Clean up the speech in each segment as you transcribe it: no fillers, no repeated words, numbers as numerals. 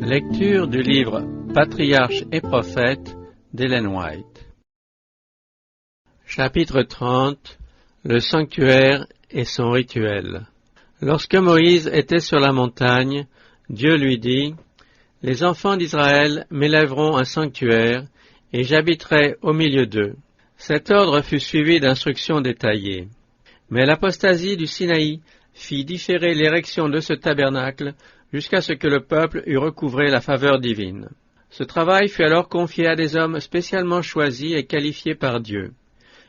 Lecture du livre Patriarches et prophètes d'Ellen White. Chapitre 30. Le sanctuaire et son rituel. Lorsque Moïse était sur la montagne, Dieu lui dit : « Les enfants d'Israël m'élèveront un sanctuaire, et j'habiterai au milieu d'eux. » Cet ordre fut suivi d'instructions détaillées. Mais l'apostasie du Sinaï fit différer l'érection de ce tabernacle jusqu'à ce que le peuple eût recouvré la faveur divine. Ce travail fut alors confié à des hommes spécialement choisis et qualifiés par Dieu,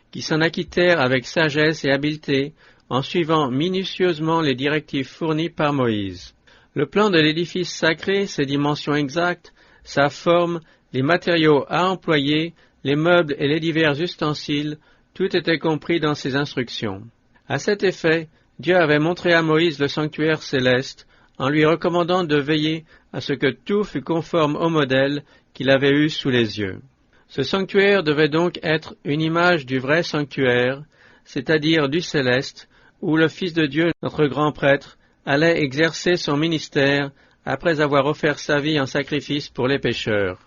qui s'en acquittèrent avec sagesse et habileté en suivant minutieusement les directives fournies par Moïse. Le plan de l'édifice sacré, ses dimensions exactes, sa forme, les matériaux à employer, les meubles et les divers ustensiles, tout était compris dans ces instructions. À cet effet, Dieu avait montré à Moïse le sanctuaire céleste, en lui recommandant de veiller à ce que tout fût conforme au modèle qu'il avait eu sous les yeux. Ce sanctuaire devait donc être une image du vrai sanctuaire, c'est-à-dire du céleste, où le Fils de Dieu, notre grand prêtre, allait exercer son ministère après avoir offert sa vie en sacrifice pour les pécheurs.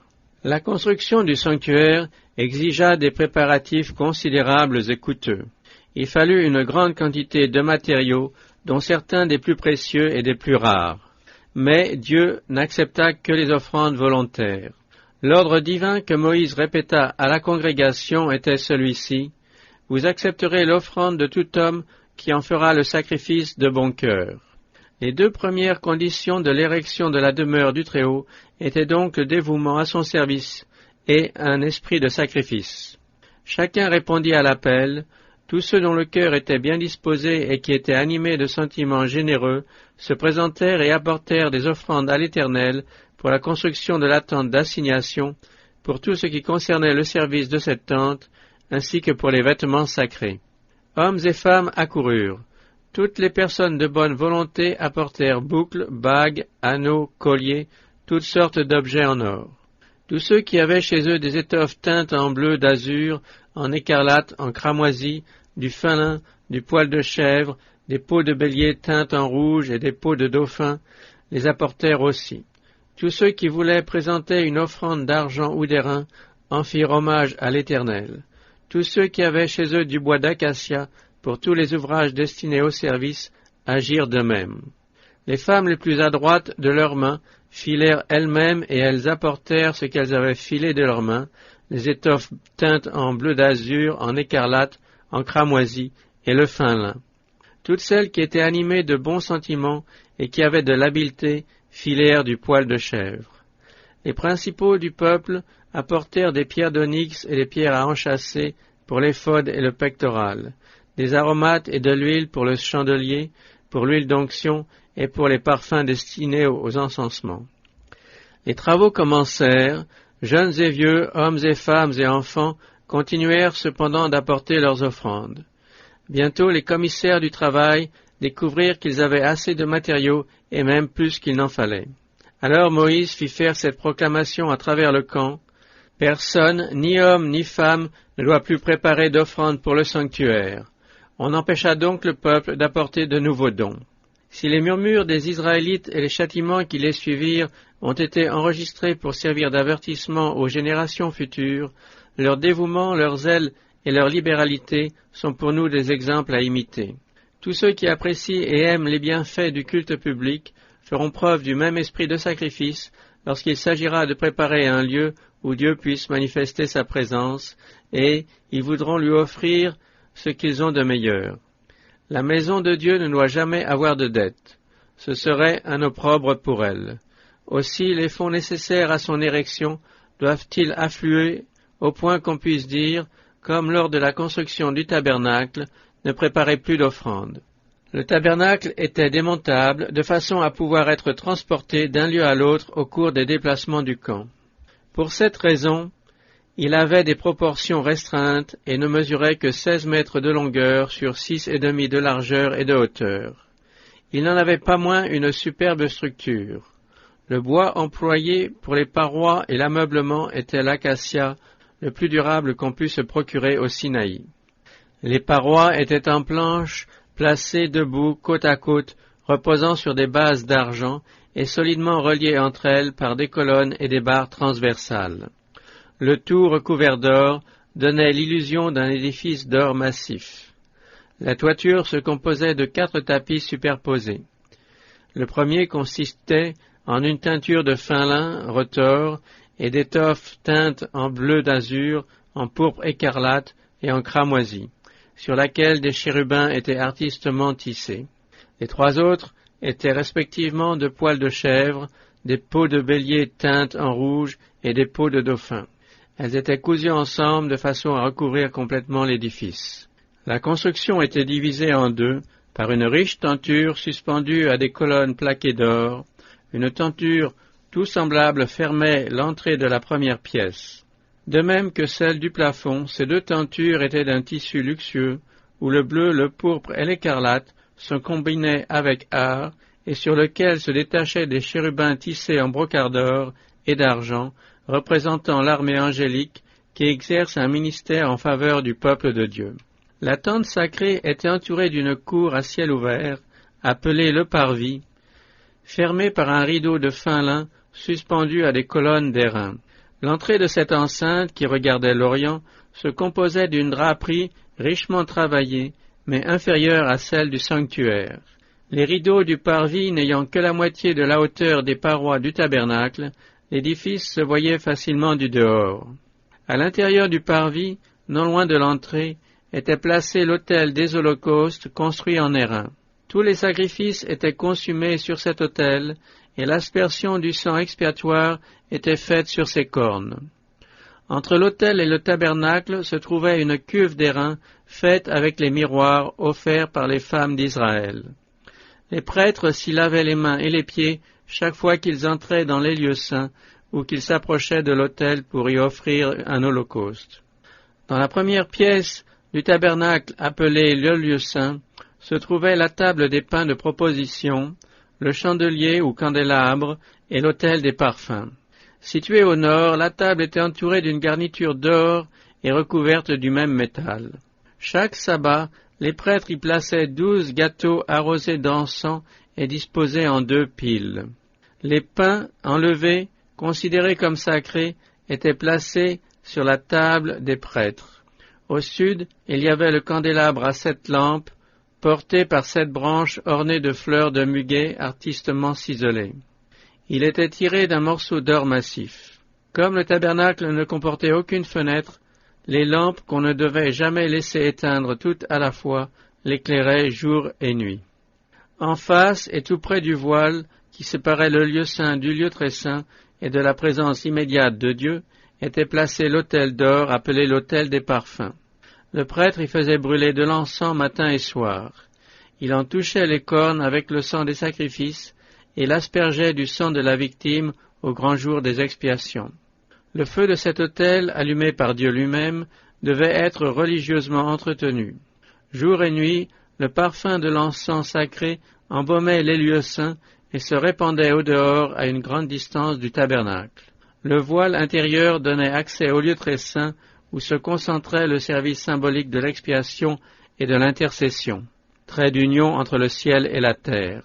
La construction du sanctuaire exigea des préparatifs considérables et coûteux. Il fallut une grande quantité de matériaux, dont certains des plus précieux et des plus rares. Mais Dieu n'accepta que les offrandes volontaires. L'ordre divin que Moïse répéta à la congrégation était celui-ci : « Vous accepterez l'offrande de tout homme qui en fera le sacrifice de bon cœur. » Les deux premières conditions de l'érection de la demeure du Très-Haut étaient donc le dévouement à son service et un esprit de sacrifice. Chacun répondit à l'appel. Tous ceux dont le cœur était bien disposé et qui étaient animés de sentiments généreux se présentèrent et apportèrent des offrandes à l'Éternel pour la construction de la tente d'assignation, pour tout ce qui concernait le service de cette tente, ainsi que pour les vêtements sacrés. Hommes et femmes accoururent. Toutes les personnes de bonne volonté apportèrent boucles, bagues, anneaux, colliers, toutes sortes d'objets en or. Tous ceux qui avaient chez eux des étoffes teintes en bleu, d'azur, en écarlate, en cramoisi, du fin lin, du poil de chèvre, des peaux de bélier teintes en rouge et des peaux de dauphin, les apportèrent aussi. Tous ceux qui voulaient présenter une offrande d'argent ou d'airain en firent hommage à l'Éternel. Tous ceux qui avaient chez eux du bois d'acacia pour tous les ouvrages destinés au service agirent de même. Les femmes les plus adroites de leurs mains filèrent elles-mêmes et elles apportèrent ce qu'elles avaient filé de leurs mains, les étoffes teintes en bleu d'azur, en écarlate, en cramoisi et le fin lin. Toutes celles qui étaient animées de bons sentiments et qui avaient de l'habileté filèrent du poil de chèvre. Les principaux du peuple apportèrent des pierres d'onyx et des pierres à enchâsser pour l'éphod et le pectoral, des aromates et de l'huile pour le chandelier, pour l'huile d'onction et pour les parfums destinés aux encensements. Les travaux commencèrent, jeunes et vieux, hommes et femmes et enfants continuèrent cependant d'apporter leurs offrandes. Bientôt les commissaires du travail découvrirent qu'ils avaient assez de matériaux et même plus qu'il n'en fallait. Alors Moïse fit faire cette proclamation à travers le camp : « Personne, ni homme ni femme, ne doit plus préparer d'offrande pour le sanctuaire. » On empêcha donc le peuple d'apporter de nouveaux dons. Si les murmures des Israélites et les châtiments qui les suivirent ont été enregistrés pour servir d'avertissement aux générations futures, leur dévouement, leur zèle et leur libéralité sont pour nous des exemples à imiter. Tous ceux qui apprécient et aiment les bienfaits du culte public feront preuve du même esprit de sacrifice lorsqu'il s'agira de préparer un lieu où Dieu puisse manifester sa présence, et ils voudront lui offrir ce qu'ils ont de meilleur. La maison de Dieu ne doit jamais avoir de dette. Ce serait un opprobre pour elle. Aussi, les fonds nécessaires à son érection doivent-ils affluer au point qu'on puisse dire, comme lors de la construction du tabernacle, ne préparez plus d'offrande. Le tabernacle était démontable de façon à pouvoir être transporté d'un lieu à l'autre au cours des déplacements du camp. Pour cette raison, il avait des proportions restreintes et ne mesurait que 16 mètres de longueur sur 6,5 de largeur et de hauteur. Il n'en avait pas moins une superbe structure. Le bois employé pour les parois et l'ameublement était l'acacia, le plus durable qu'on pût se procurer au Sinaï. Les parois étaient en planches placées debout côte à côte, reposant sur des bases d'argent, et solidement reliées entre elles par des colonnes et des barres transversales. Le tout recouvert d'or donnait l'illusion d'un édifice d'or massif. La toiture se composait de 4 tapis superposés. Le premier consistait en une teinture de fin lin retors et d'étoffes teintes en bleu d'azur, en pourpre écarlate et en cramoisi, sur laquelle des chérubins étaient artistement tissés. Les 3 autres étaient respectivement de poils de chèvre, des peaux de bélier teintes en rouge et des peaux de dauphin. Elles étaient cousues ensemble de façon à recouvrir complètement l'édifice. La construction était divisée en 2 par une riche tenture suspendue à des colonnes plaquées d'or. Une tenture tout semblable fermait l'entrée de la première pièce. De même que celle du plafond, ces 2 tentures étaient d'un tissu luxueux, où le bleu, le pourpre et l'écarlate se combinaient avec art, et sur lequel se détachaient des chérubins tissés en brocart d'or et d'argent, représentant l'armée angélique qui exerce un ministère en faveur du peuple de Dieu. La tente sacrée était entourée d'une cour à ciel ouvert, appelée le parvis, fermée par un rideau de fin lin suspendu à des colonnes d'airain. L'entrée de cette enceinte, qui regardait l'Orient, se composait d'une draperie richement travaillée, mais inférieure à celle du sanctuaire. Les rideaux du parvis n'ayant que la moitié de la hauteur des parois du tabernacle, l'édifice se voyait facilement du dehors. À l'intérieur du parvis, non loin de l'entrée, était placé l'autel des holocaustes construit en airain. Tous les sacrifices étaient consumés sur cet autel, et l'aspersion du sang expiatoire était faite sur ses cornes. Entre l'autel et le tabernacle se trouvait une cuve d'airain faite avec les miroirs offerts par les femmes d'Israël. Les prêtres s'y lavaient les mains et les pieds chaque fois qu'ils entraient dans les lieux saints ou qu'ils s'approchaient de l'autel pour y offrir un holocauste. Dans la première pièce du tabernacle appelé le lieu saint se trouvait la table des pains de proposition, le chandelier ou candélabre et l'autel des parfums. Située au nord, la table était entourée d'une garniture d'or et recouverte du même métal. Chaque sabbat, les prêtres y plaçaient 12 gâteaux arrosés d'encens et disposés en 2 piles. Les pains enlevés, considérés comme sacrés, étaient placés sur la table des prêtres. Au sud, il y avait le candélabre à 7 lampes, porté par 7 branches ornées de fleurs de muguet artistement ciselées. Il était tiré d'un morceau d'or massif. Comme le tabernacle ne comportait aucune fenêtre, les lampes qu'on ne devait jamais laisser éteindre toutes à la fois l'éclairaient jour et nuit. En face et tout près du voile qui séparait le lieu saint du lieu très saint et de la présence immédiate de Dieu, était placé l'autel d'or appelé l'autel des parfums. Le prêtre y faisait brûler de l'encens matin et soir. Il en touchait les cornes avec le sang des sacrifices et l'aspergeait du sang de la victime au grand jour des expiations. Le feu de cet autel, allumé par Dieu lui-même, devait être religieusement entretenu. Jour et nuit, le parfum de l'encens sacré embaumait les lieux saints et se répandait au dehors à une grande distance du tabernacle. Le voile intérieur donnait accès au lieu très saint où se concentrait le service symbolique de l'expiation et de l'intercession, trait d'union entre le ciel et la terre.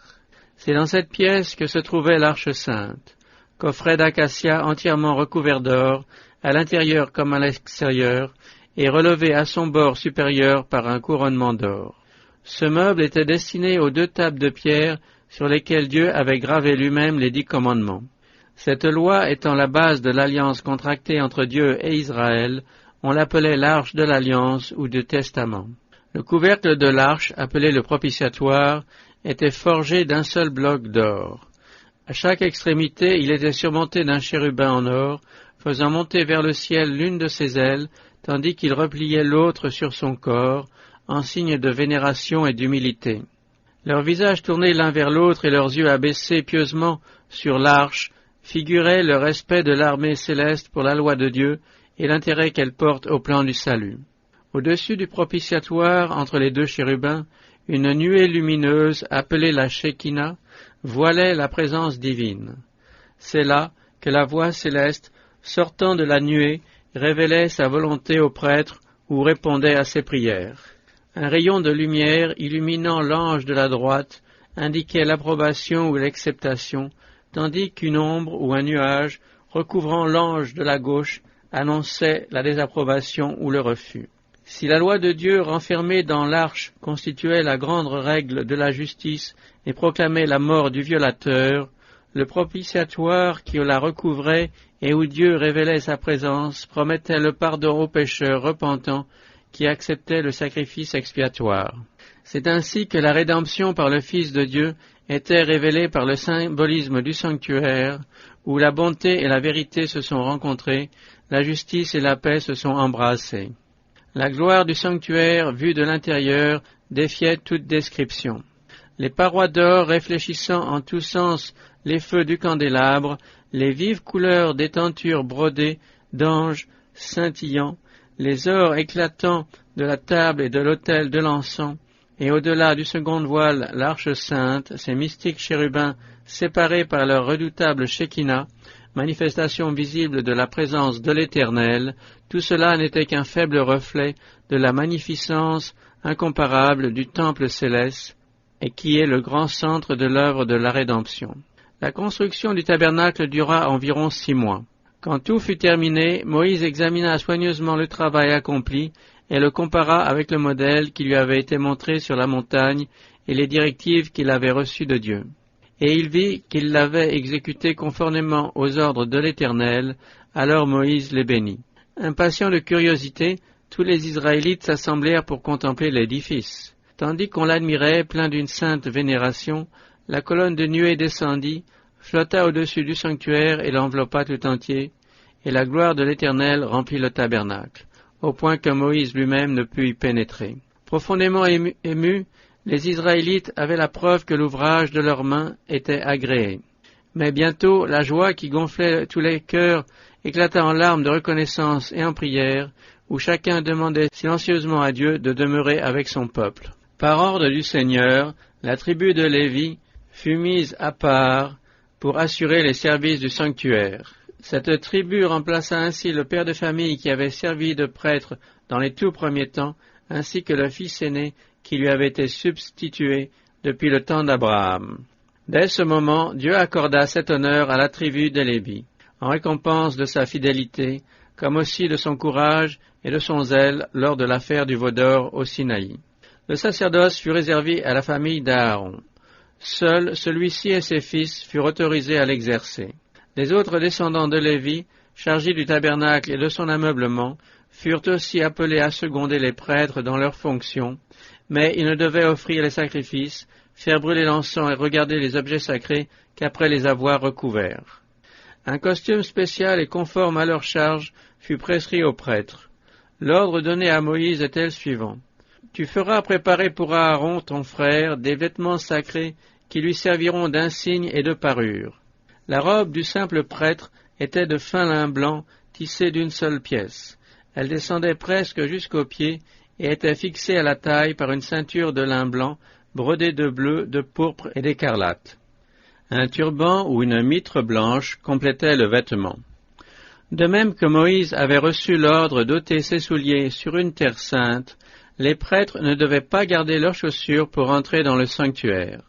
C'est dans cette pièce que se trouvait l'arche sainte, coffret d'acacia entièrement recouvert d'or, à l'intérieur comme à l'extérieur, et relevé à son bord supérieur par un couronnement d'or. Ce meuble était destiné aux 2 tables de pierre sur lesquelles Dieu avait gravé lui-même les 10 commandements. Cette loi étant la base de l'alliance contractée entre Dieu et Israël, on l'appelait l'arche de l'alliance ou du testament. Le couvercle de l'arche, appelé le propitiatoire, était forgé d'un seul bloc d'or. À chaque extrémité, il était surmonté d'un chérubin en or, faisant monter vers le ciel l'une de ses ailes, tandis qu'il repliait l'autre sur son corps, en signe de vénération et d'humilité. Leurs visages tournés l'un vers l'autre et leurs yeux abaissés pieusement sur l'arche figuraient le respect de l'armée céleste pour la loi de Dieu et l'intérêt qu'elle porte au plan du salut. Au-dessus du propitiatoire, entre les 2 chérubins, une nuée lumineuse, appelée la Shekinah, voilait la présence divine. C'est là que la voix céleste, sortant de la nuée, révélait sa volonté au prêtre ou répondait à ses prières. Un rayon de lumière illuminant l'ange de la droite indiquait l'approbation ou l'acceptation, tandis qu'une ombre ou un nuage recouvrant l'ange de la gauche annonçait la désapprobation ou le refus. Si la loi de Dieu renfermée dans l'arche constituait la grande règle de la justice et proclamait la mort du violateur, le propitiatoire qui la recouvrait et où Dieu révélait sa présence promettait le pardon aux pécheurs repentants qui acceptaient le sacrifice expiatoire. C'est ainsi que la rédemption par le Fils de Dieu était révélée par le symbolisme du sanctuaire, où la bonté et la vérité se sont rencontrées, la justice et la paix se sont embrassées. La gloire du sanctuaire, vue de l'intérieur, défiait toute description. Les parois d'or réfléchissant en tous sens les feux du candélabre, les vives couleurs des tentures brodées d'anges scintillants, les ors éclatants de la table et de l'autel de l'encens, et au-delà du second voile l'arche sainte, ces mystiques chérubins séparés par leur redoutable Shekinah, manifestation visible de la présence de l'Éternel, tout cela n'était qu'un faible reflet de la magnificence incomparable du temple céleste, et qui est le grand centre de l'œuvre de la rédemption. La construction du tabernacle dura environ 6 mois. Quand tout fut terminé, Moïse examina soigneusement le travail accompli et le compara avec le modèle qui lui avait été montré sur la montagne et les directives qu'il avait reçues de Dieu. Et il vit qu'il l'avait exécuté conformément aux ordres de l'Éternel, alors Moïse les bénit. Impatients de curiosité, tous les Israélites s'assemblèrent pour contempler l'édifice. Tandis qu'on l'admirait, plein d'une sainte vénération, la colonne de nuée descendit, flotta au-dessus du sanctuaire et l'enveloppa tout entier, et la gloire de l'Éternel remplit le tabernacle, au point que Moïse lui-même ne put y pénétrer. Profondément émus, les Israélites avaient la preuve que l'ouvrage de leurs mains était agréé. Mais bientôt, la joie qui gonflait tous les cœurs éclata en larmes de reconnaissance et en prières, où chacun demandait silencieusement à Dieu de demeurer avec son peuple. Par ordre du Seigneur, la tribu de Lévi fut mise à part pour assurer les services du sanctuaire. Cette tribu remplaça ainsi le père de famille qui avait servi de prêtre dans les tout premiers temps, ainsi que le fils aîné qui lui avait été substitué depuis le temps d'Abraham. Dès ce moment, Dieu accorda cet honneur à la tribu de Lévi, en récompense de sa fidélité, comme aussi de son courage et de son zèle lors de l'affaire du veau d'or au Sinaï. Le sacerdoce fut réservé à la famille d'Aaron. Seul celui-ci et ses fils furent autorisés à l'exercer. Les autres descendants de Lévi, chargés du tabernacle et de son ameublement, furent aussi appelés à seconder les prêtres dans leurs fonctions, mais ils ne devaient offrir les sacrifices, faire brûler l'encens et regarder les objets sacrés qu'après les avoir recouverts. Un costume spécial et conforme à leur charge fut prescrit aux prêtres. L'ordre donné à Moïse était le suivant. Tu feras préparer pour Aaron, ton frère, des vêtements sacrés qui lui serviront d'insigne et de parure. La robe du simple prêtre était de fin lin blanc tissé d'une seule pièce. Elle descendait presque jusqu'aux pieds et était fixée à la taille par une ceinture de lin blanc brodée de bleu, de pourpre et d'écarlate. Un turban ou une mitre blanche complétait le vêtement. De même que Moïse avait reçu l'ordre d'ôter ses souliers sur une terre sainte, les prêtres ne devaient pas garder leurs chaussures pour entrer dans le sanctuaire.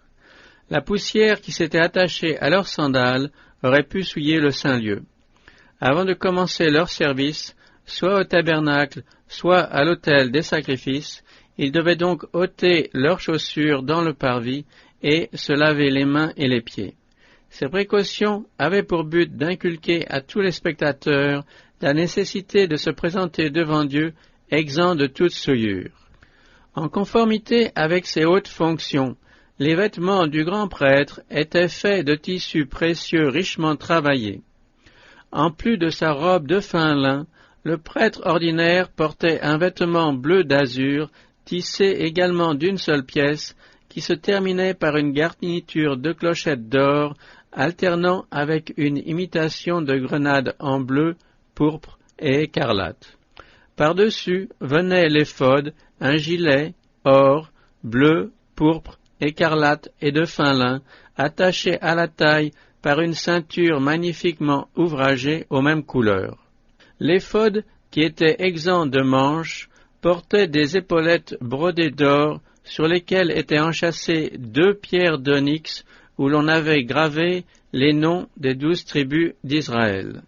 La poussière qui s'était attachée à leurs sandales aurait pu souiller le saint lieu. Avant de commencer leur service, soit au tabernacle, soit à l'autel des sacrifices, ils devaient donc ôter leurs chaussures dans le parvis et se laver les mains et les pieds. Ces précautions avaient pour but d'inculquer à tous les spectateurs la nécessité de se présenter devant Dieu exempt de toute souillure. En conformité avec ces hautes fonctions, les vêtements du grand prêtre étaient faits de tissus précieux richement travaillés. En plus de sa robe de fin lin, le prêtre ordinaire portait un vêtement bleu d'azur, tissé également d'une seule pièce, qui se terminait par une garniture de clochettes d'or, alternant avec une imitation de grenade en bleu, pourpre et écarlate. Par-dessus venait l'éphod, un gilet, or, bleu, pourpre, écarlate et de fin lin, attaché à la taille par une ceinture magnifiquement ouvragée aux mêmes couleurs. L'éphod, qui était exempt de manches, portait des épaulettes brodées d'or sur lesquelles étaient enchâssées 2 pierres d'onyx où l'on avait gravé les noms des 12 tribus d'Israël.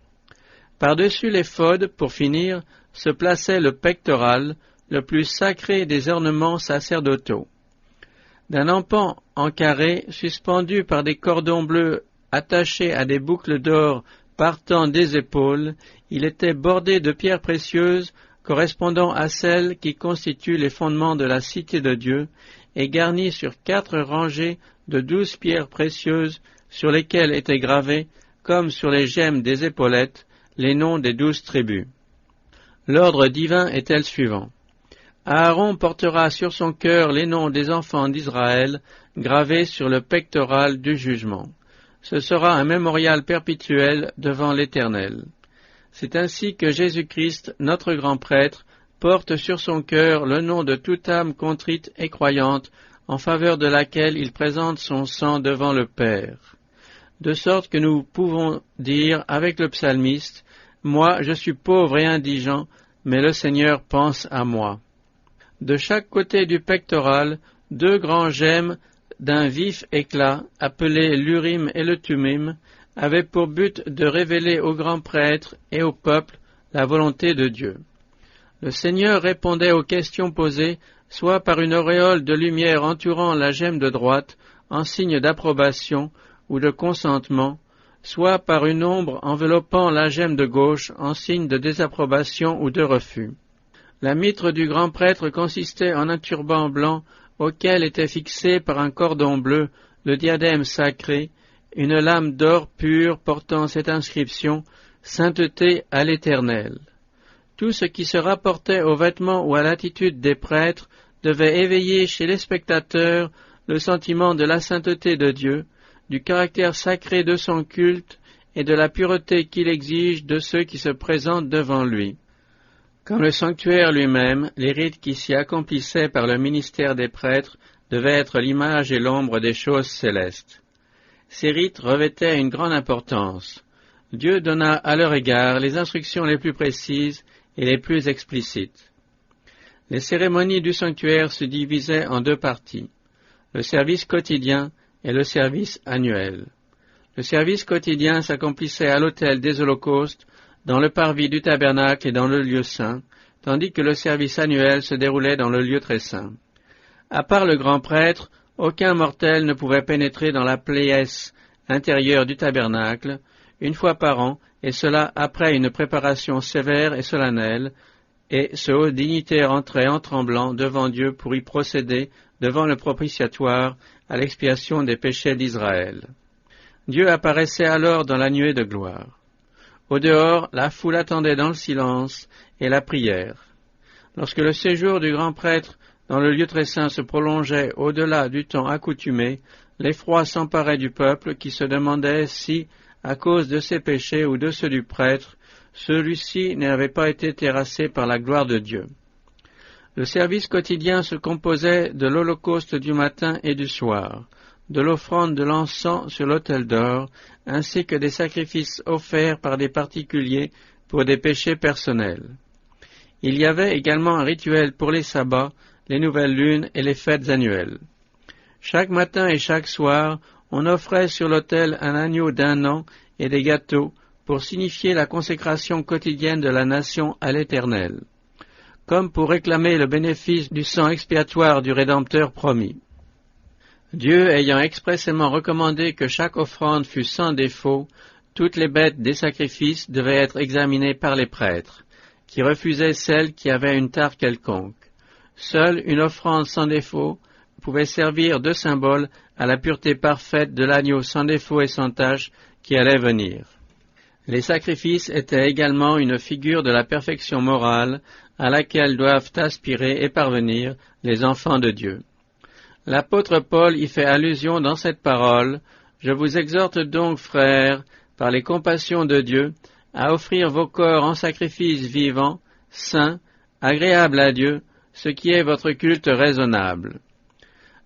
Par-dessus l'éphod, pour finir, se plaçait le pectoral, le plus sacré des ornements sacerdotaux. D'un empan en carré, suspendu par des cordons bleus attachés à des boucles d'or partant des épaules, il était bordé de pierres précieuses correspondant à celles qui constituent les fondements de la cité de Dieu, et garni sur 4 rangées de 12 pierres précieuses sur lesquelles étaient gravés, comme sur les gemmes des épaulettes, les noms des 12 tribus. L'ordre divin était le suivant. Aaron portera sur son cœur les noms des enfants d'Israël gravés sur le pectoral du jugement. Ce sera un mémorial perpétuel devant l'Éternel. C'est ainsi que Jésus-Christ, notre grand prêtre, porte sur son cœur le nom de toute âme contrite et croyante, en faveur de laquelle il présente son sang devant le Père. De sorte que nous pouvons dire avec le psalmiste, « Moi, je suis pauvre et indigent, mais le Seigneur pense à moi. » De chaque côté du pectoral, 2 grands gemmes d'un vif éclat, appelés l'Urim et le Thummim, avaient pour but de révéler au grand prêtre et au peuple la volonté de Dieu. Le Seigneur répondait aux questions posées, soit par une auréole de lumière entourant la gemme de droite, en signe d'approbation ou de consentement, soit par une ombre enveloppant la gemme de gauche, en signe de désapprobation ou de refus. La mitre du grand prêtre consistait en un turban blanc auquel était fixé par un cordon bleu le diadème sacré, une lame d'or pure portant cette inscription « Sainteté à l'Éternel ». Tout ce qui se rapportait aux vêtements ou à l'attitude des prêtres devait éveiller chez les spectateurs le sentiment de la sainteté de Dieu, du caractère sacré de son culte et de la pureté qu'il exige de ceux qui se présentent devant lui. Comme le sanctuaire lui-même, les rites qui s'y accomplissaient par le ministère des prêtres devaient être l'image et l'ombre des choses célestes. Ces rites revêtaient une grande importance. Dieu donna à leur égard les instructions les plus précises et les plus explicites. Les cérémonies du sanctuaire se divisaient en 2 parties, le service quotidien et le service annuel. Le service quotidien s'accomplissait à l'autel des holocaustes, dans le parvis du tabernacle et dans le lieu saint, tandis que le service annuel se déroulait dans le lieu très saint. À part le grand prêtre, aucun mortel ne pouvait pénétrer dans la plaie intérieure du tabernacle, une fois par an, et cela après une préparation sévère et solennelle, et ce haut dignitaire entrait en tremblant devant Dieu pour y procéder devant le propitiatoire à l'expiation des péchés d'Israël. Dieu apparaissait alors dans la nuée de gloire. Au dehors, la foule attendait dans le silence et la prière. Lorsque le séjour du grand prêtre dans le lieu très saint se prolongeait au-delà du temps accoutumé, l'effroi s'emparait du peuple qui se demandait si, à cause de ses péchés ou de ceux du prêtre, celui-ci n'avait pas été terrassé par la gloire de Dieu. Le service quotidien se composait de l'holocauste du matin et du soir, de l'offrande de l'encens sur l'autel d'or, ainsi que des sacrifices offerts par des particuliers pour des péchés personnels. Il y avait également un rituel pour les sabbats, les nouvelles lunes et les fêtes annuelles. Chaque matin et chaque soir, on offrait sur l'autel un agneau d'1 an et des gâteaux pour signifier la consécration quotidienne de la nation à l'Éternel, comme pour réclamer le bénéfice du sang expiatoire du Rédempteur promis. Dieu ayant expressément recommandé que chaque offrande fût sans défaut, toutes les bêtes des sacrifices devaient être examinées par les prêtres, qui refusaient celles qui avaient une tare quelconque. Seule une offrande sans défaut pouvait servir de symbole à la pureté parfaite de l'agneau sans défaut et sans tache qui allait venir. Les sacrifices étaient également une figure de la perfection morale à laquelle doivent aspirer et parvenir les enfants de Dieu. L'apôtre Paul y fait allusion dans cette parole « Je vous exhorte donc, frères, par les compassions de Dieu, à offrir vos corps en sacrifice vivant, saint, agréable à Dieu, ce qui est votre culte raisonnable. »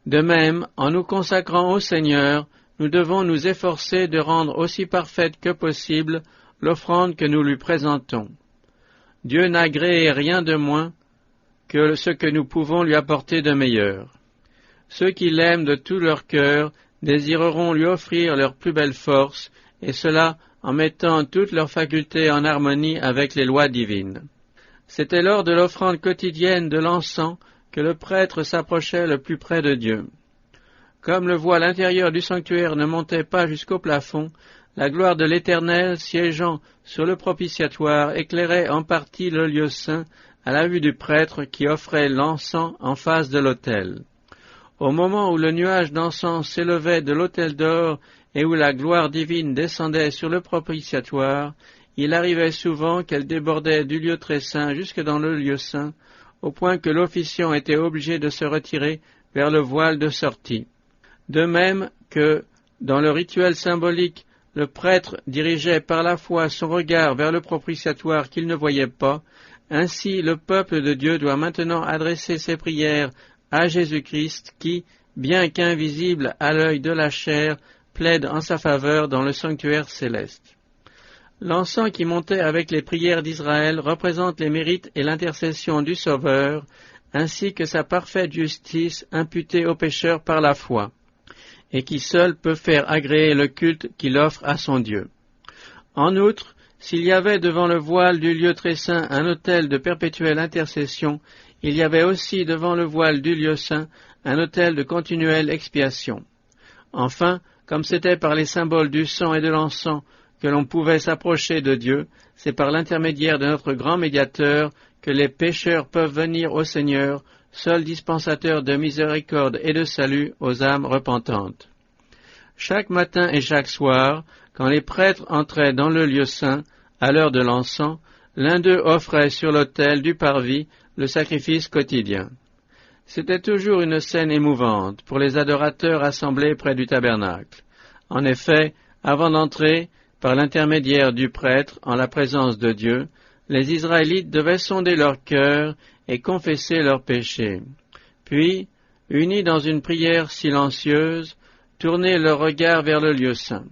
De même, en nous consacrant au Seigneur, nous devons nous efforcer de rendre aussi parfaite que possible l'offrande que nous lui présentons. Dieu n'agrée rien de moins que ce que nous pouvons lui apporter de meilleur. Ceux qui l'aiment de tout leur cœur désireront lui offrir leur plus belle force, et cela en mettant toutes leurs facultés en harmonie avec les lois divines. C'était lors de l'offrande quotidienne de l'encens que le prêtre s'approchait le plus près de Dieu. Comme le voile intérieur du sanctuaire ne montait pas jusqu'au plafond, la gloire de l'Éternel siégeant sur le propitiatoire éclairait en partie le lieu saint à la vue du prêtre qui offrait l'encens en face de l'autel. Au moment où le nuage d'encens s'élevait de l'autel d'or et où la gloire divine descendait sur le propitiatoire, il arrivait souvent qu'elle débordait du lieu très saint jusque dans le lieu saint, au point que l'officiant était obligé de se retirer vers le voile de sortie. De même que, dans le rituel symbolique, le prêtre dirigeait par la foi son regard vers le propitiatoire qu'il ne voyait pas, ainsi le peuple de Dieu doit maintenant adresser ses prières à Jésus-Christ qui, bien qu'invisible à l'œil de la chair, plaide en sa faveur dans le sanctuaire céleste. L'encens qui montait avec les prières d'Israël représente les mérites et l'intercession du Sauveur, ainsi que sa parfaite justice imputée aux pécheurs par la foi, et qui seul peut faire agréer le culte qu'il offre à son Dieu. En outre, s'il y avait devant le voile du lieu très saint un autel de perpétuelle intercession, il y avait aussi devant le voile du lieu saint un autel de continuelle expiation. Enfin, comme c'était par les symboles du sang et de l'encens que l'on pouvait s'approcher de Dieu, c'est par l'intermédiaire de notre grand médiateur que les pécheurs peuvent venir au Seigneur, seul dispensateur de miséricorde et de salut aux âmes repentantes. Chaque matin et chaque soir, quand les prêtres entraient dans le lieu saint, à l'heure de l'encens, l'un d'eux offrait sur l'autel du parvis le sacrifice quotidien. C'était toujours une scène émouvante pour les adorateurs assemblés près du tabernacle. En effet, avant d'entrer, par l'intermédiaire du prêtre, en la présence de Dieu, les Israélites devaient sonder leur cœur et confesser leurs péchés. Puis, unis dans une prière silencieuse, tourner leur regard vers le lieu saint.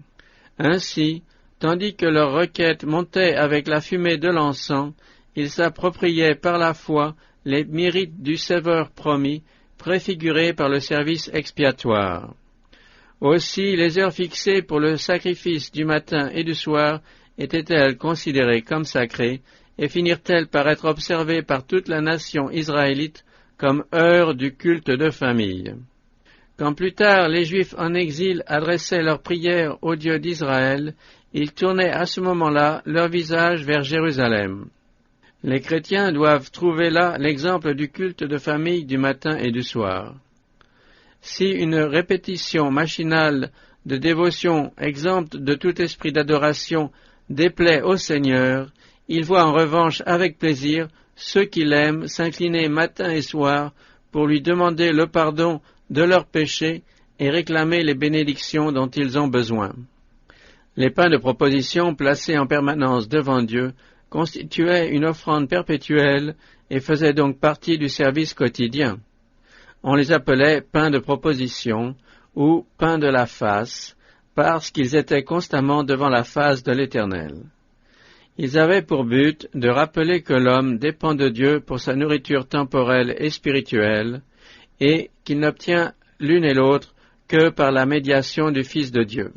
Ainsi, tandis que leur requête montait avec la fumée de l'encens, ils s'appropriaient par la foi les mérites du Sauveur promis, préfigurés par le service expiatoire. Aussi, les heures fixées pour le sacrifice du matin et du soir étaient-elles considérées comme sacrées et finirent-elles par être observées par toute la nation israélite comme heure du culte de famille. Quand plus tard les Juifs en exil adressaient leurs prières au Dieu d'Israël, ils tournaient à ce moment-là leur visage vers Jérusalem. Les chrétiens doivent trouver là l'exemple du culte de famille du matin et du soir. Si une répétition machinale de dévotion exempte de tout esprit d'adoration déplaît au Seigneur, il voit en revanche avec plaisir ceux qui l'aiment s'incliner matin et soir pour lui demander le pardon de leurs péchés et réclamer les bénédictions dont ils ont besoin. Les pains de proposition placés en permanence devant Dieu constituaient une offrande perpétuelle et faisaient donc partie du service quotidien. On les appelait pains de proposition ou pains de la face, parce qu'ils étaient constamment devant la face de l'Éternel. Ils avaient pour but de rappeler que l'homme dépend de Dieu pour sa nourriture temporelle et spirituelle, et qu'il n'obtient l'une et l'autre que par la médiation du Fils de Dieu.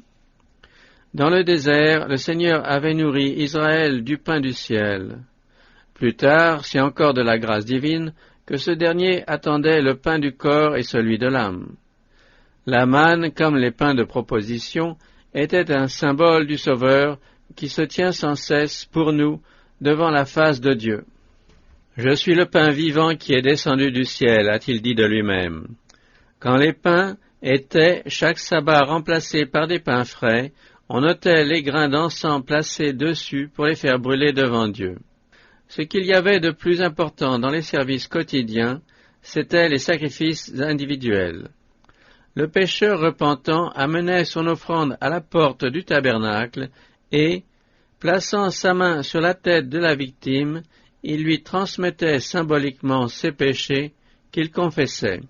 Dans le désert, le Seigneur avait nourri Israël du pain du ciel. Plus tard, c'est encore de la grâce divine que ce dernier attendait le pain du corps et celui de l'âme. La manne, comme les pains de proposition, était un symbole du Sauveur qui se tient sans cesse pour nous devant la face de Dieu. « Je suis le pain vivant qui est descendu du ciel », a-t-il dit de lui-même. Quand les pains étaient chaque sabbat remplacés par des pains frais, on notait les grains d'encens placés dessus pour les faire brûler devant Dieu. Ce qu'il y avait de plus important dans les services quotidiens, c'étaient les sacrifices individuels. Le pécheur repentant amenait son offrande à la porte du tabernacle et, plaçant sa main sur la tête de la victime, il lui transmettait symboliquement ses péchés qu'il confessait.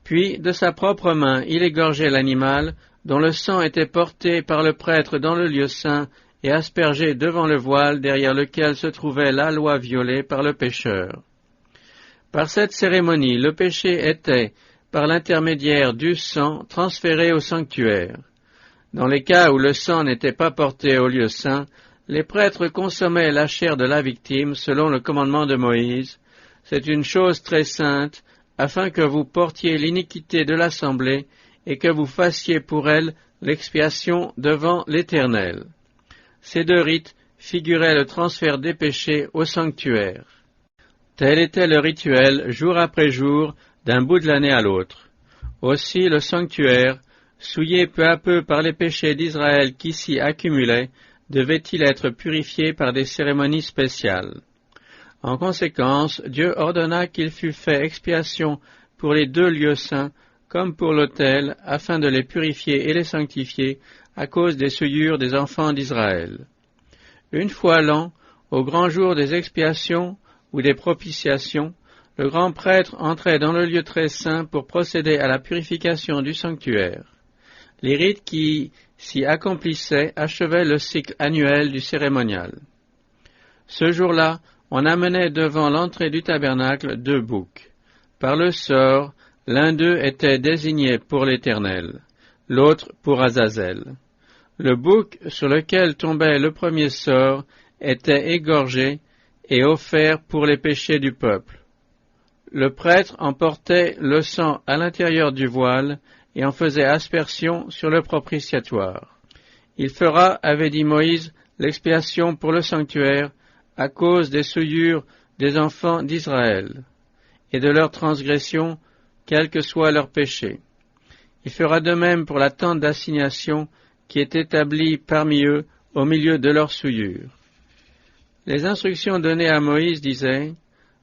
Puis, de sa propre main, il égorgeait l'animal dont le sang était porté par le prêtre dans le lieu saint et aspergé devant le voile derrière lequel se trouvait la loi violée par le pécheur. Par cette cérémonie, le péché était, par l'intermédiaire du sang transféré au sanctuaire. Dans les cas où le sang n'était pas porté au lieu saint, les prêtres consommaient la chair de la victime selon le commandement de Moïse. C'est une chose très sainte, afin que vous portiez l'iniquité de l'assemblée et que vous fassiez pour elle l'expiation devant l'Éternel. Ces deux rites figuraient le transfert des péchés au sanctuaire. Tel était le rituel, jour après jour, d'un bout de l'année à l'autre. Aussi le sanctuaire, souillé peu à peu par les péchés d'Israël qui s'y accumulaient, devait-il être purifié par des cérémonies spéciales. En conséquence, Dieu ordonna qu'il fût fait expiation pour les deux lieux saints, comme pour l'autel, afin de les purifier et les sanctifier à cause des souillures des enfants d'Israël. Une fois l'an, au grand jour des expiations ou des propitiations, le grand prêtre entrait dans le lieu très saint pour procéder à la purification du sanctuaire. Les rites qui s'y accomplissaient achevaient le cycle annuel du cérémonial. Ce jour-là, on amenait devant l'entrée du tabernacle deux boucs. Par le sort, l'un d'eux était désigné pour l'Éternel, l'autre pour Azazel. Le bouc sur lequel tombait le premier sort était égorgé et offert pour les péchés du peuple. Le prêtre emportait le sang à l'intérieur du voile et en faisait aspersion sur le propitiatoire. Il fera, avait dit Moïse, l'expiation pour le sanctuaire à cause des souillures des enfants d'Israël et de leurs transgressions, quel que soit leur péché. Il fera de même pour la tente d'assignation qui est établie parmi eux au milieu de leurs souillures. Les instructions données à Moïse disaient,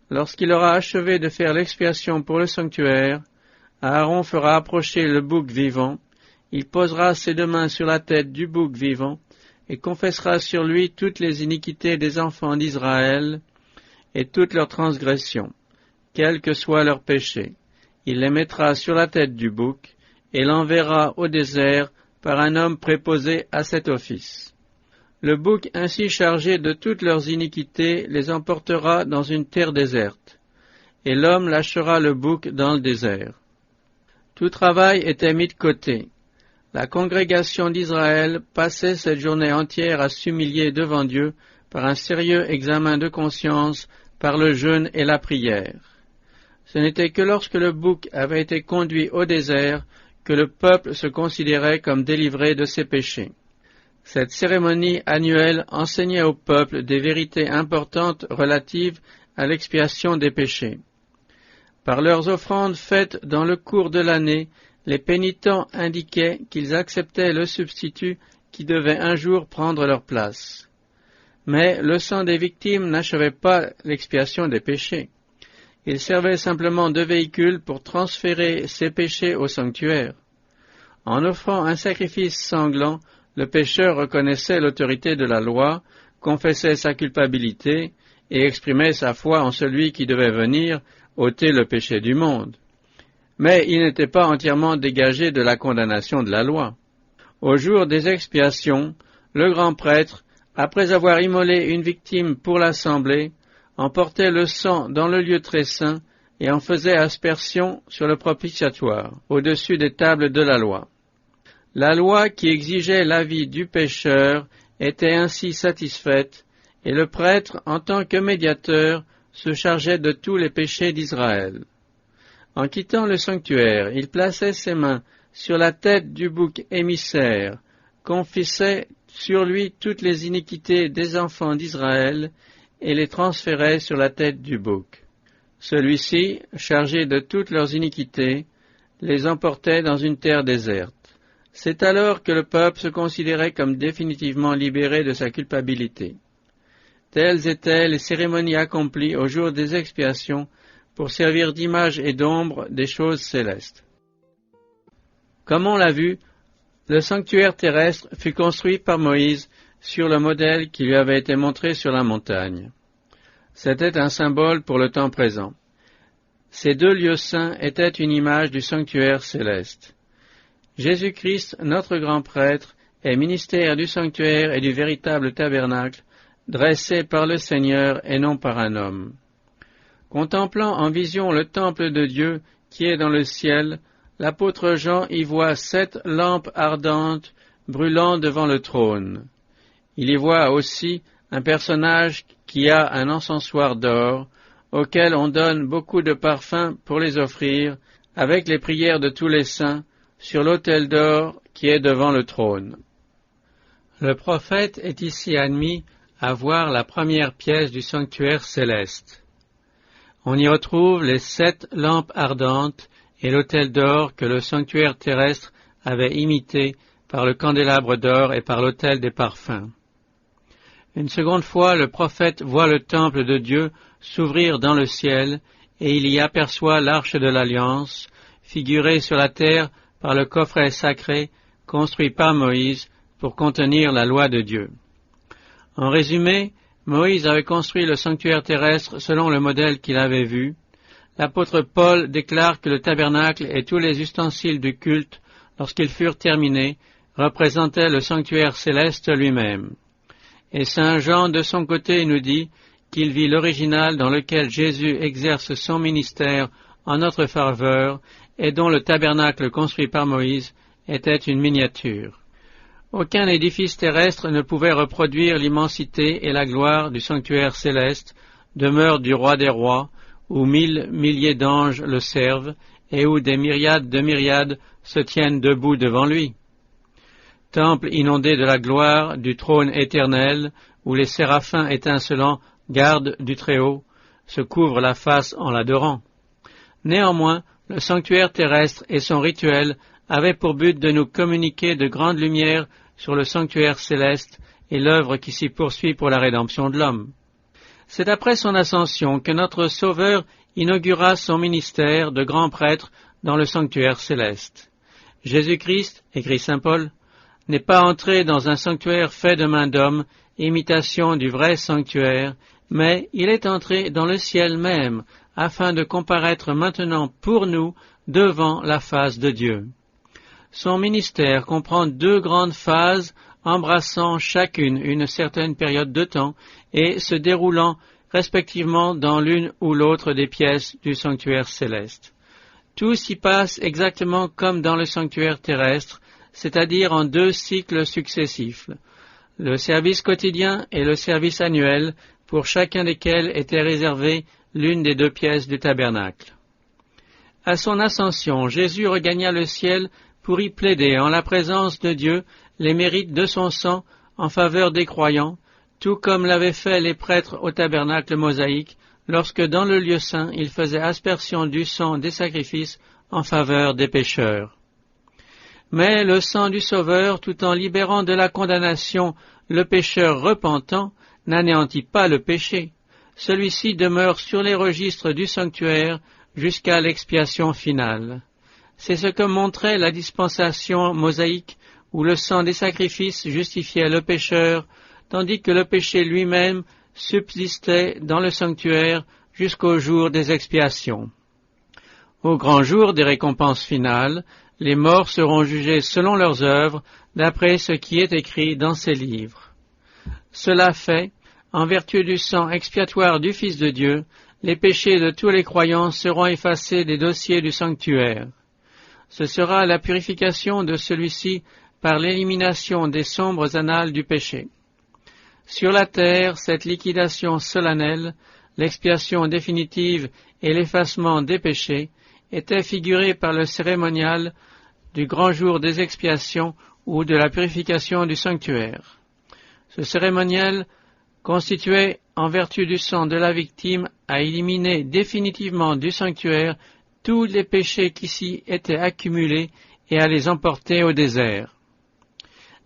lorsqu'il aura achevé de faire l'expiation pour le sanctuaire, Aaron fera approcher le bouc vivant, il posera ses deux mains sur la tête du bouc vivant, et confessera sur lui toutes les iniquités des enfants d'Israël et toutes leurs transgressions, quel que soit leur péché. Il les mettra sur la tête du bouc, et l'enverra au désert par un homme préposé à cet office. Le bouc ainsi chargé de toutes leurs iniquités les emportera dans une terre déserte, et l'homme lâchera le bouc dans le désert. Tout travail était mis de côté. La congrégation d'Israël passait cette journée entière à s'humilier devant Dieu par un sérieux examen de conscience, par le jeûne et la prière. Ce n'était que lorsque le bouc avait été conduit au désert que le peuple se considérait comme délivré de ses péchés. Cette cérémonie annuelle enseignait au peuple des vérités importantes relatives à l'expiation des péchés. Par leurs offrandes faites dans le cours de l'année, les pénitents indiquaient qu'ils acceptaient le substitut qui devait un jour prendre leur place. Mais le sang des victimes n'achevait pas l'expiation des péchés. Il servait simplement de véhicule pour transférer ces péchés au sanctuaire. En offrant un sacrifice sanglant, le pécheur reconnaissait l'autorité de la loi, confessait sa culpabilité et exprimait sa foi en celui qui devait venir ôter le péché du monde. Mais il n'était pas entièrement dégagé de la condamnation de la loi. Au jour des expiations, le grand prêtre, après avoir immolé une victime pour l'assemblée, emportait le sang dans le lieu très saint et en faisait aspersion sur le propitiatoire, au-dessus des tables de la loi. La loi qui exigeait l'avis du pécheur était ainsi satisfaite, et le prêtre, en tant que médiateur, se chargeait de tous les péchés d'Israël. En quittant le sanctuaire, il plaçait ses mains sur la tête du bouc émissaire, confessait sur lui toutes les iniquités des enfants d'Israël et les transférait sur la tête du bouc. Celui-ci, chargé de toutes leurs iniquités, les emportait dans une terre déserte. C'est alors que le peuple se considérait comme définitivement libéré de sa culpabilité. Telles étaient les cérémonies accomplies au jour des expiations pour servir d'image et d'ombre des choses célestes. Comme on l'a vu, le sanctuaire terrestre fut construit par Moïse sur le modèle qui lui avait été montré sur la montagne. C'était un symbole pour le temps présent. Ces deux lieux saints étaient une image du sanctuaire céleste. Jésus-Christ, notre grand prêtre, est ministère du sanctuaire et du véritable tabernacle, dressé par le Seigneur et non par un homme. Contemplant en vision le temple de Dieu qui est dans le ciel, l'apôtre Jean y voit 7 lampes ardentes brûlant devant le trône. Il y voit aussi un personnage qui a un encensoir d'or, auquel on donne beaucoup de parfums pour les offrir, avec les prières de tous les saints, sur l'autel d'or qui est devant le trône. Le prophète est ici admis à voir la première pièce du sanctuaire céleste. On y retrouve les 7 lampes ardentes et l'autel d'or que le sanctuaire terrestre avait imité par le candélabre d'or et par l'autel des parfums. Une seconde fois, le prophète voit le temple de Dieu s'ouvrir dans le ciel, et il y aperçoit l'arche de l'Alliance, figurée sur la terre par le coffret sacré construit par Moïse pour contenir la loi de Dieu. En résumé, Moïse avait construit le sanctuaire terrestre selon le modèle qu'il avait vu. L'apôtre Paul déclare que le tabernacle et tous les ustensiles du culte, lorsqu'ils furent terminés, représentaient le sanctuaire céleste lui-même. Et saint Jean, de son côté, nous dit qu'il vit l'original dans lequel Jésus exerce son ministère en notre faveur et dont le tabernacle construit par Moïse était une miniature. Aucun édifice terrestre ne pouvait reproduire l'immensité et la gloire du sanctuaire céleste, demeure du roi des rois, où 1000 milliers d'anges le servent et où des myriades de myriades se tiennent debout devant lui. Temple inondé de la gloire du trône éternel, où les séraphins étincelants, gardes du Très-Haut, se couvrent la face en l'adorant. Néanmoins, le sanctuaire terrestre et son rituel avaient pour but de nous communiquer de grandes lumières sur le sanctuaire céleste et l'œuvre qui s'y poursuit pour la rédemption de l'homme. C'est après son ascension que notre Sauveur inaugura son ministère de grand prêtre dans le sanctuaire céleste. Jésus-Christ, écrit saint Paul, n'est pas entré dans un sanctuaire fait de main d'homme, imitation du vrai sanctuaire, mais il est entré dans le ciel même, afin de comparaître maintenant pour nous devant la face de Dieu. Son ministère comprend 2 grandes phases embrassant chacune une certaine période de temps et se déroulant respectivement dans l'une ou l'autre des pièces du sanctuaire céleste. Tout s'y passe exactement comme dans le sanctuaire terrestre, c'est-à-dire en 2 cycles successifs, le service quotidien et le service annuel, pour chacun desquels était réservée l'une des 2 pièces du tabernacle. À son ascension, Jésus regagna le ciel pour y plaider en la présence de Dieu les mérites de son sang en faveur des croyants, tout comme l'avaient fait les prêtres au tabernacle mosaïque, lorsque dans le lieu saint ils faisaient aspersion du sang des sacrifices en faveur des pécheurs. Mais le sang du Sauveur, tout en libérant de la condamnation le pécheur repentant, n'anéantit pas le péché. Celui-ci demeure sur les registres du sanctuaire jusqu'à l'expiation finale. C'est ce que montrait la dispensation mosaïque, où le sang des sacrifices justifiait le pécheur, tandis que le péché lui-même subsistait dans le sanctuaire jusqu'au jour des expiations. Au grand jour des récompenses finales, les morts seront jugés selon leurs œuvres, d'après ce qui est écrit dans ces livres. Cela fait, en vertu du sang expiatoire du Fils de Dieu, les péchés de tous les croyants seront effacés des dossiers du sanctuaire. Ce sera la purification de celui-ci par l'élimination des sombres annales du péché. Sur la terre, cette liquidation solennelle, l'expiation définitive et l'effacement des péchés étaient figurés par le cérémonial du grand jour des expiations ou de la purification du sanctuaire. Ce cérémonial constituait, en vertu du sang de la victime, à éliminer définitivement du sanctuaire tous les péchés qui s'y étaient accumulés et à les emporter au désert.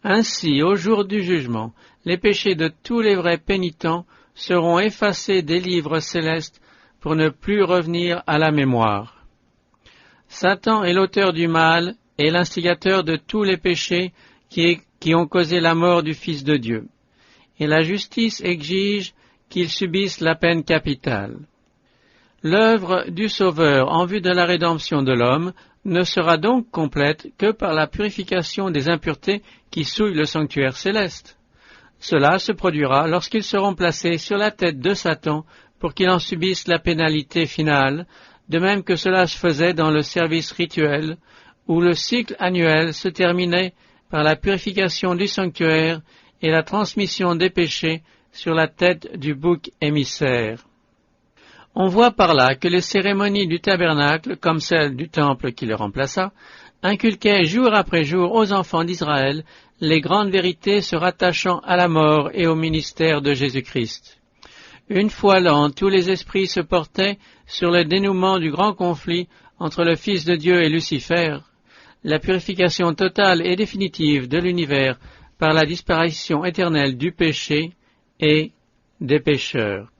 Ainsi, au jour du jugement, les péchés de tous les vrais pénitents seront effacés des livres célestes pour ne plus revenir à la mémoire. Satan est l'auteur du mal et l'instigateur de tous les péchés qui ont causé la mort du Fils de Dieu. Et la justice exige qu'il subisse la peine capitale. L'œuvre du Sauveur en vue de la rédemption de l'homme ne sera donc complète que par la purification des impuretés qui souillent le sanctuaire céleste. Cela se produira lorsqu'ils seront placés sur la tête de Satan pour qu'il en subisse la pénalité finale, de même que cela se faisait dans le service rituel, où le cycle annuel se terminait par la purification du sanctuaire et la transmission des péchés sur la tête du bouc émissaire. On voit par là que les cérémonies du tabernacle, comme celles du temple qui le remplaça, inculquaient jour après jour aux enfants d'Israël les grandes vérités se rattachant à la mort et au ministère de Jésus-Christ. Une fois l'an, tous les esprits se portaient sur le dénouement du grand conflit entre le Fils de Dieu et Lucifer, la purification totale et définitive de l'univers par la disparition éternelle du péché et des pécheurs.